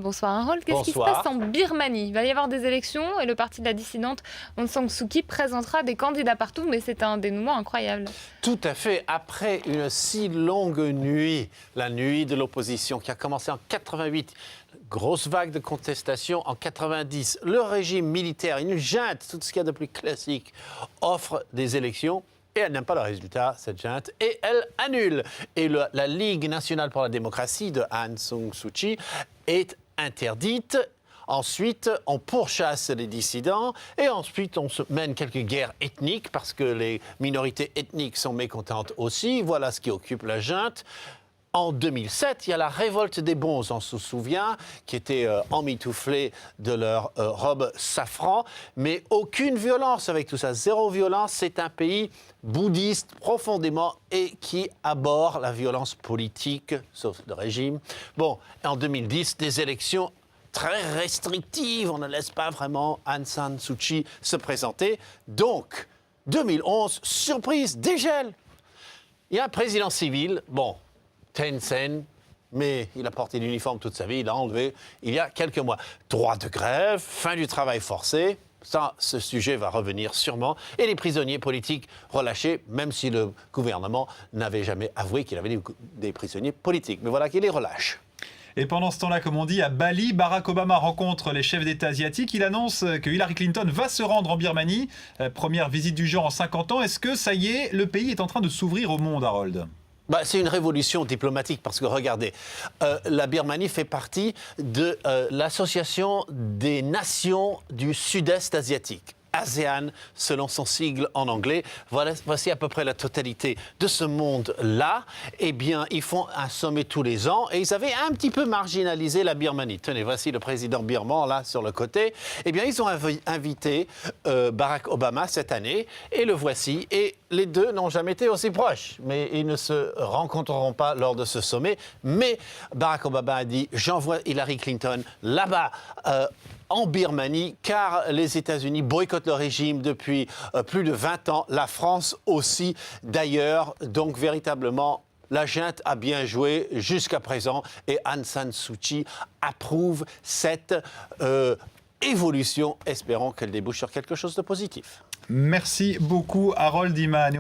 Bonsoir Harold, qu'est-ce qui se passe en Birmanie? Il va y avoir des élections et le parti de la dissidente Aung San Suu Kyi présentera des candidats partout, mais c'est un dénouement incroyable. Tout à fait. Après une si longue nuit, la nuit de l'opposition qui a commencé en 88, grosse vague de contestation en 90, le régime militaire, une junte, tout ce qu'il y a de plus classique, offre des élections. Et elle n'aime pas le résultat, cette junte, et elle annule. Et la Ligue nationale pour la démocratie de Aung San Suu Kyi est interdite. Ensuite, on pourchasse les dissidents et ensuite, on se mène quelques guerres ethniques parce que les minorités ethniques sont mécontentes aussi. Voilà ce qui occupe la junte. En 2007, il y a la révolte des bons, on se souvient, qui étaient emmitouflés de leur robe safran, mais aucune violence avec tout ça, zéro violence. C'est un pays bouddhiste profondément et qui abhorre la violence politique, sauf le régime. Bon, en 2010, des élections très restrictives, on ne laisse pas vraiment Aung San Suu Kyi se présenter. Donc, 2011, surprise, dégel. Il y a un président civil, bon, Thein Sein, mais il a porté l'uniforme toute sa vie, il l'a enlevé il y a quelques mois. Droit de grève, fin du travail forcé, ça, ce sujet va revenir sûrement. Et les prisonniers politiques relâchés, même si le gouvernement n'avait jamais avoué qu'il avait des prisonniers politiques. Mais voilà qu'il les relâche. Et pendant ce temps-là, comme on dit, à Bali, Barack Obama rencontre les chefs d'État asiatiques. Il annonce que Hillary Clinton va se rendre en Birmanie. Première visite du genre en 50 ans. Est-ce que, ça y est, le pays est en train de s'ouvrir au monde, Harold ? C'est une révolution diplomatique parce que, regardez, la Birmanie fait partie de l'Association des nations du Sud-Est asiatique. ASEAN, selon son sigle en anglais. Voici à peu près la totalité de ce monde-là. Eh bien, ils font un sommet tous les ans et ils avaient un petit peu marginalisé la Birmanie. Tenez, voici le président birman, là, sur le côté. Eh bien, ils ont invité Barack Obama cette année et le voici. Et les deux n'ont jamais été aussi proches, mais ils ne se rencontreront pas lors de ce sommet. Mais Barack Obama a dit « J'envoie Hillary Clinton là-bas en Birmanie, car les États-Unis boycottent le régime depuis plus de 20 ans, la France aussi d'ailleurs, donc véritablement la junte a bien joué jusqu'à présent et Aung San Suu Kyi approuve cette évolution, espérons qu'elle débouche sur quelque chose de positif. Merci beaucoup Harold Iman.